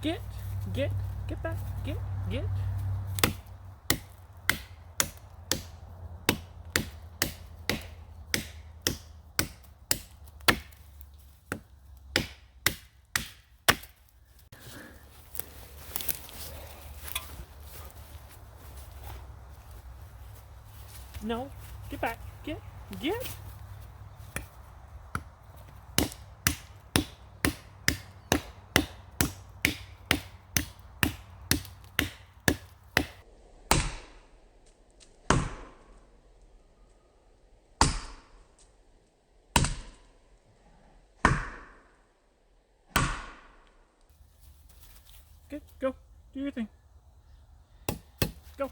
get, get back, get. No, get back, get. Good, go, do your thing. Go.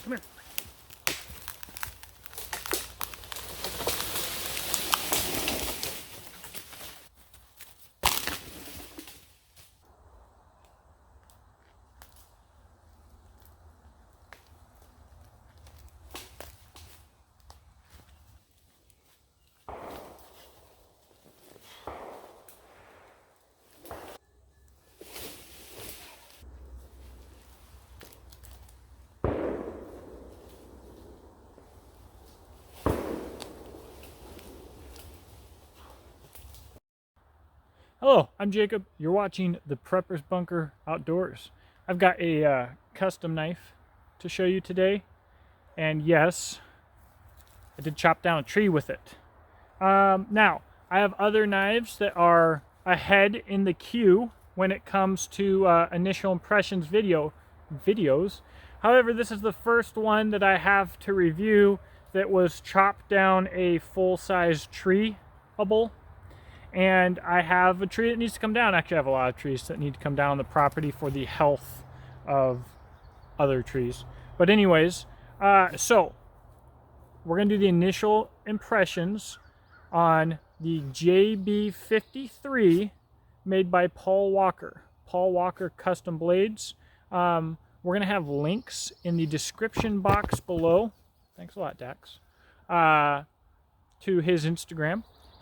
Come here. Hello, I'm Jacob. You're watching the Prepper's Bunker Outdoors. I've got a custom knife to show you today. And yes, I did chop down a tree with it. Now, I have other knives that are ahead in the queue when it comes to initial impressions videos. However, this is the first one that I have to review that was chopped down a full-size tree bubble. And I have a tree that needs to come down. Actually, I have a lot of trees that need to come down on the property for the health of other trees. But anyways, so we're going to do the initial impressions on the JB53 made by Paul Walker. Paul Walker Custom Blades. We're going to have links in the description box below. Thanks a lot, Dax. To his Instagram.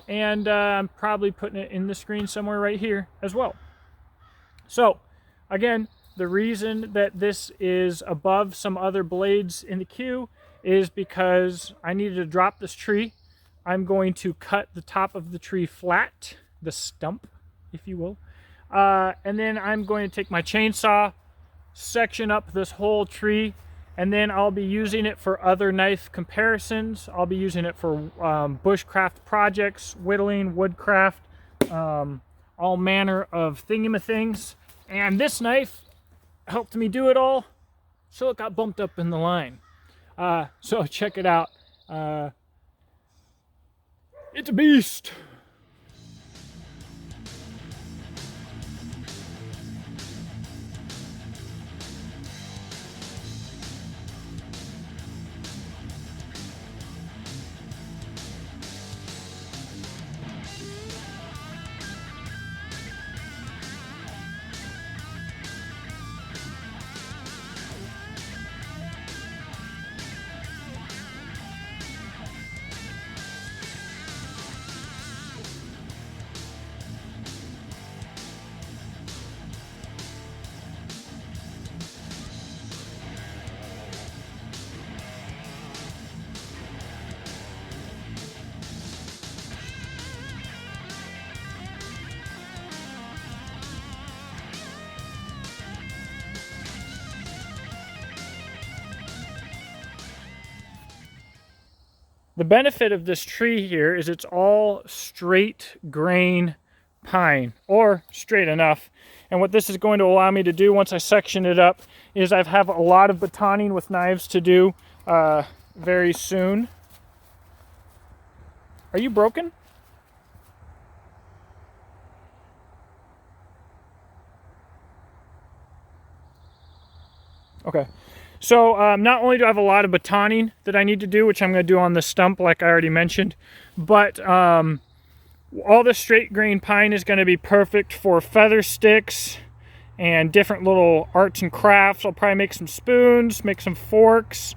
And I'm probably putting it in the screen somewhere right here as well. So, again, the reason that this is above some other blades in the queue is because I needed to drop this tree. I'm going to cut the top of the tree flat, the stump, if you will. And then I'm going to take my chainsaw, section up this whole tree, and then I'll be using it for other knife comparisons. I'll be using it for bushcraft projects, whittling, woodcraft, all manner of thingamathings. And this knife helped me do it all, so it got bumped up in the line. So check it out. It's a beast. The benefit of this tree here is it's all straight grain pine, or straight enough. And what this is going to allow me to do once I section it up is I have a lot of batoning with knives to do very soon. Are you broken? Okay. So not only do I have a lot of batoning that I need to do, which I'm going to do on the stump like I already mentioned, but all the straight grain pine is going to be perfect for feather sticks and different little arts and crafts. I'll probably make some spoons, make some forks.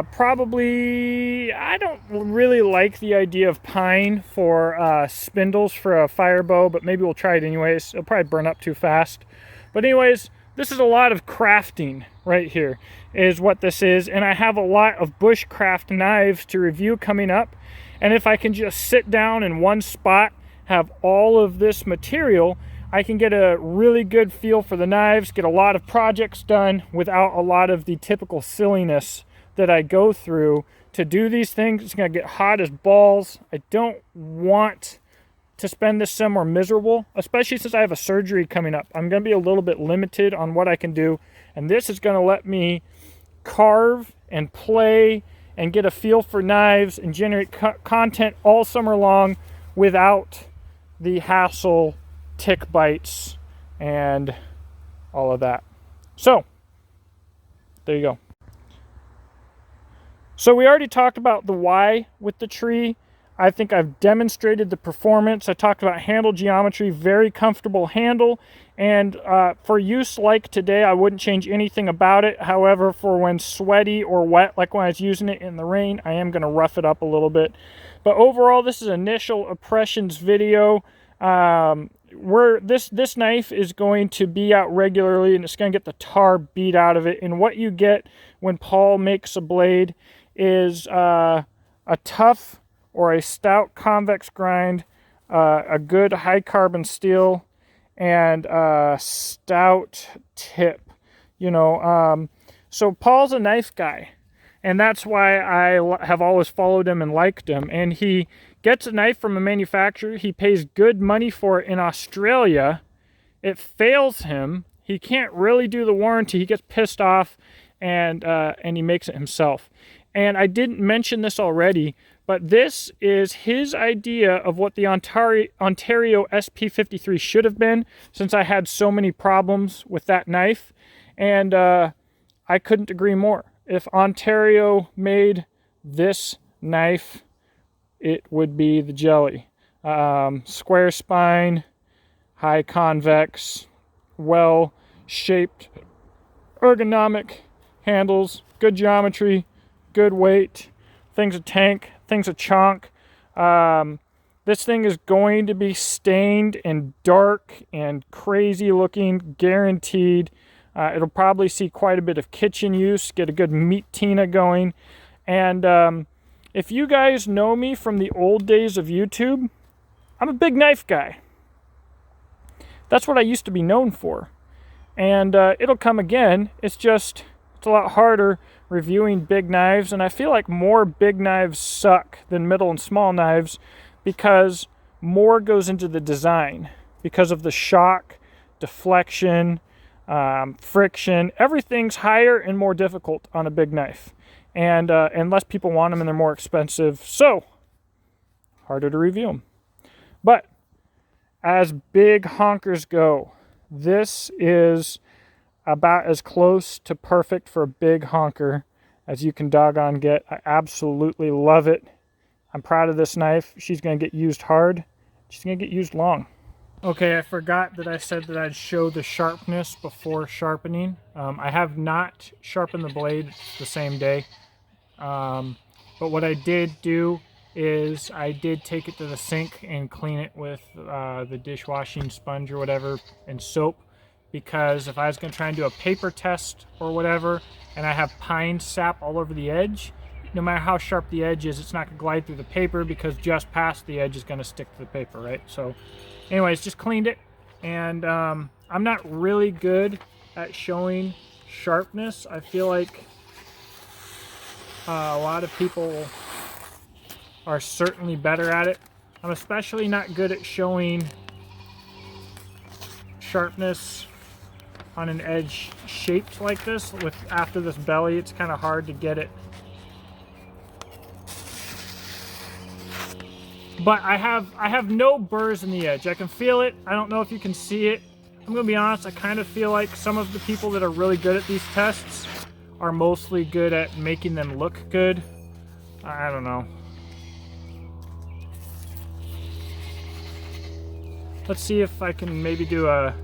Probably, I don't really like the idea of pine for spindles for a fire bow, but maybe we'll try it anyways. It'll probably burn up too fast. But anyways, this is a lot of crafting right here is what this is. And I have a lot of bushcraft knives to review coming up. And if I can just sit down in one spot, have all of this material, I can get a really good feel for the knives, get a lot of projects done without a lot of the typical silliness that I go through to do these things. It's going to get hot as balls. I don't want to spend this somewhere miserable, especially since I have a surgery coming up. I'm going to be a little bit limited on what I can do, and this is going to let me carve and play and get a feel for knives and generate content all summer long without the hassle, tick bites, and all of that. So, there you go. So we already talked about the why with the tree. I think I've demonstrated the performance. I talked about handle geometry, very comfortable handle. And for use like today, I wouldn't change anything about it. However, for when sweaty or wet, like when I was using it in the rain, I am going to rough it up a little bit. But overall, this is initial impressions video. This knife is going to be out regularly, and it's going to get the tar beat out of it. And what you get when Paul makes a blade is a tough or a stout convex grind, a good high carbon steel, and a stout tip. You know, so Paul's a knife guy, and that's why I have always followed him and liked him. And he gets a knife from a manufacturer. He pays good money for it in Australia. It fails him. He can't really do the warranty. He gets pissed off, and he makes it himself. And I didn't mention this already, but this is his idea of what the Ontario SP53 should have been, since I had so many problems with that knife. And I couldn't agree more. If Ontario made this knife, it would be the jelly. Square spine, high convex, well-shaped, ergonomic handles, good geometry, good weight, thing's a tank, thing's a chonk. This thing is going to be stained and dark and crazy looking, guaranteed. It'll probably see quite a bit of kitchen use, get a good meat tina going. And if you guys know me from the old days of YouTube, I'm a big knife guy. That's what I used to be known for. And it'll come again. It's a lot harder reviewing big knives, and I feel like more big knives suck than middle and small knives because more goes into the design because of the shock, deflection, friction. Everything's higher and more difficult on a big knife, and less people want them, and they're more expensive, so harder to review them. But as big honkers go, this is about as close to perfect for a big honker as you can doggone get. I absolutely love it. I'm proud of this knife. She's going to get used hard. She's going to get used long. Okay, I forgot that I said that I'd show the sharpness before sharpening. I have not sharpened the blade the same day. But what I did do is I did take it to the sink and clean it with the dishwashing sponge or whatever and soap. Because if I was going to try and do a paper test or whatever, and I have pine sap all over the edge, no matter how sharp the edge is, it's not going to glide through the paper because just past the edge is going to stick to the paper, right? So anyways, just cleaned it. And I'm not really good at showing sharpness. I feel like a lot of people are certainly better at it. I'm especially not good at showing sharpness on an edge shaped like this. After this belly, it's kind of hard to get it. But I have no burrs in the edge. I can feel it. I don't know if you can see it. I'm gonna be honest, I kind of feel like some of the people that are really good at these tests are mostly good at making them look good. I don't know. Let's see if I can maybe do a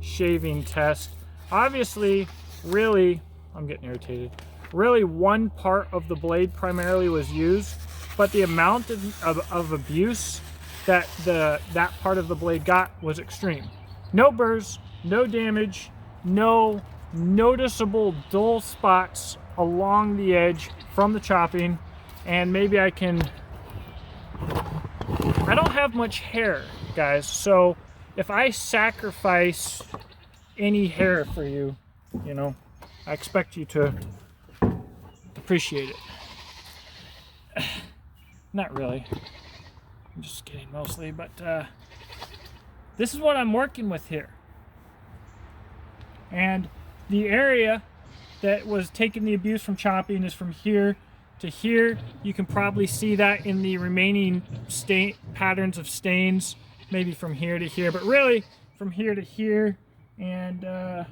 shaving test. Obviously, really, I'm getting irritated. Really, one part of the blade primarily was used, but the amount of abuse that that part of the blade got was extreme. No burrs, no damage, no noticeable dull spots along the edge from the chopping, and maybe I don't have much hair, guys, so if I sacrifice any hair for you, you know, I expect you to appreciate it. Not really. I'm just kidding mostly, but this is what I'm working with here. And the area that was taking the abuse from chopping is from here to here. You can probably see that in the remaining stain patterns of stains, maybe from here to here, but really from here to here. And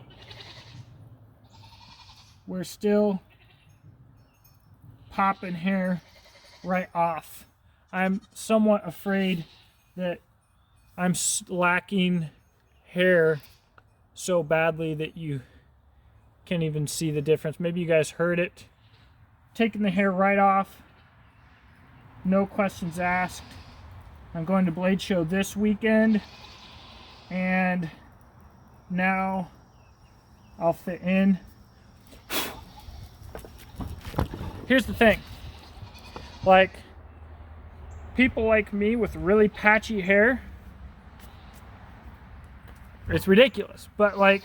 we're still popping hair right off. I'm somewhat afraid that I'm lacking hair so badly that you can't even see the difference. Maybe you guys heard it. Taking the hair right off, no questions asked. I'm going to Blade Show this weekend, and now I'll fit in. Here's the thing, like, people like me with really patchy hair, it's ridiculous, but like,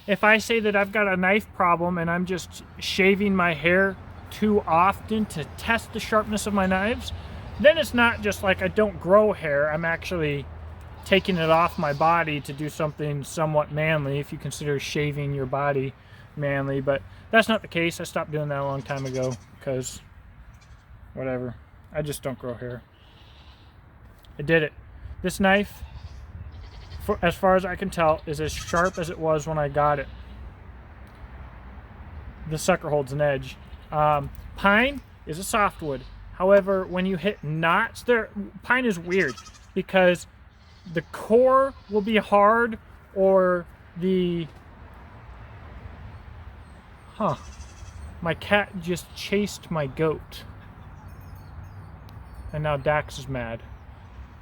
if I say that I've got a knife problem and I'm just shaving my hair too often to test the sharpness of my knives, then it's not just like I don't grow hair, I'm actually taking it off my body to do something somewhat manly, if you consider shaving your body manly. But that's not the case. I stopped doing that a long time ago because whatever, I just don't grow hair. I did it. This knife, as far as I can tell, is as sharp as it was when I got it. The sucker holds an edge. Pine is a softwood. However, when you hit knots, pine is weird because the core will be hard, or the... My cat just chased my goat. And now Dax is mad.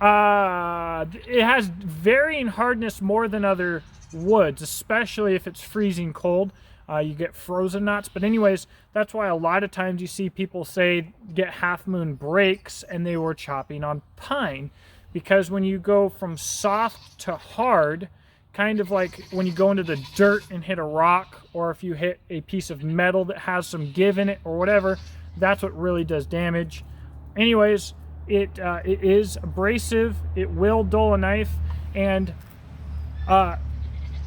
It has varying hardness more than other woods, especially if it's freezing cold. You get frozen knots. But anyways, that's why a lot of times you see people say get half moon breaks and they were chopping on pine. Because when you go from soft to hard, kind of like when you go into the dirt and hit a rock, or if you hit a piece of metal that has some give in it or whatever, that's what really does damage. Anyways, it is abrasive. It will dull a knife, and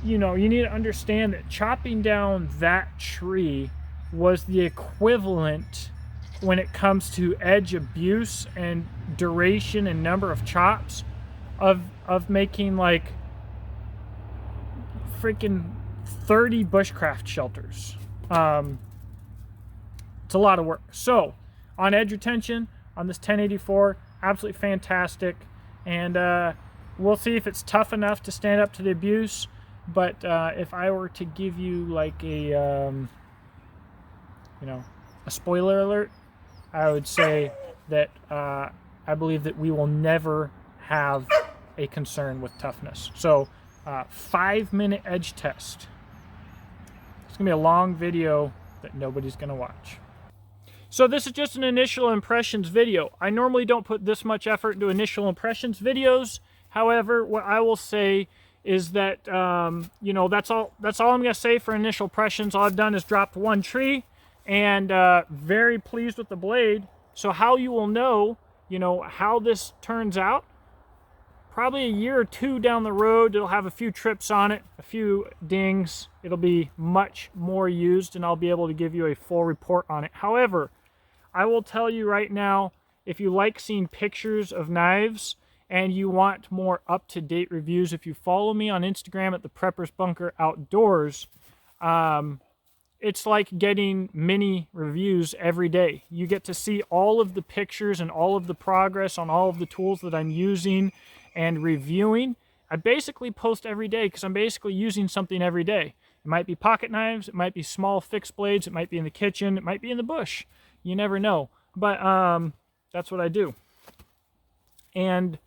you know, you need to understand that chopping down that tree was the equivalent when it comes to edge abuse and duration and number of chops of making like freaking 30 bushcraft shelters. It's a lot of work. So on edge retention on this 1084, absolutely fantastic, and we'll see if it's tough enough to stand up to the abuse. But if I were to give you like a you know, a spoiler alert, I would say that I believe that we will never have a concern with toughness. So 5-minute edge test. It's gonna be a long video that nobody's gonna watch. So this is just an initial impressions video. I normally don't put this much effort into initial impressions videos. However, what I will say is that you know, that's all I'm gonna say for initial impressions. All I've done is dropped one tree, and very pleased with the blade. So how you will know, you know, how this turns out, probably a year or two down the road, it'll have a few trips on it, a few dings. It'll be much more used, and I'll be able to give you a full report on it. However, I will tell you right now, if you like seeing pictures of knives and you want more up-to-date reviews, if you follow me on Instagram at the Preppers Bunker Outdoors, it's like getting mini reviews every day. You get to see all of the pictures and all of the progress on all of the tools that I'm using and reviewing. I basically post every day because I'm basically using something every day. It might be pocket knives, it might be small fixed blades, it might be in the kitchen, it might be in the bush. You never know. But that's what I do. And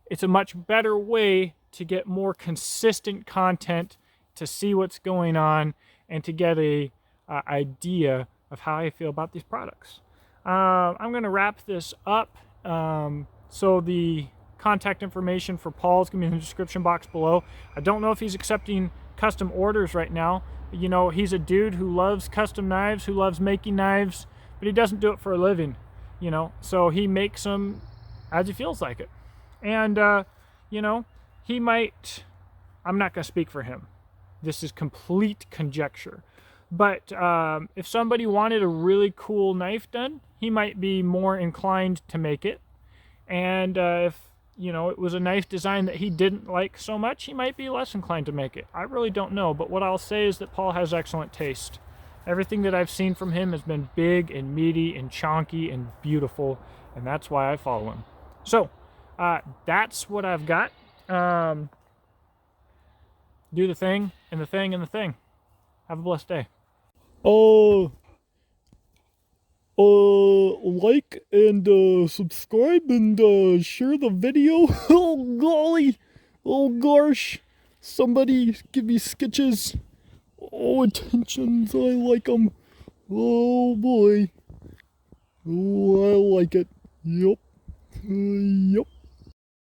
it's a much better way to get more consistent content, to see what's going on, and to get a idea of how I feel about these products. I'm going to wrap this up. So the contact information for Paul is going to be in the description box below. I don't know if he's accepting custom orders right now. You know, he's a dude who loves custom knives, who loves making knives, but he doesn't do it for a living, you know, so he makes them as he feels like it. And, you know, he might, I'm not going to speak for him. This is complete conjecture. But if somebody wanted a really cool knife done, he might be more inclined to make it. And if, you know, it was a knife design that he didn't like so much, he might be less inclined to make it. I really don't know. But what I'll say is that Paul has excellent taste. Everything that I've seen from him has been big and meaty and chonky and beautiful. And that's why I follow him. So that's what I've got. Do the thing, and the thing, and the thing. Have a blessed day. Like and subscribe and share the video. Oh golly, oh gosh, somebody give me sketches. Oh, attentions, I like them. Oh boy, oh I like it. Yep, yep.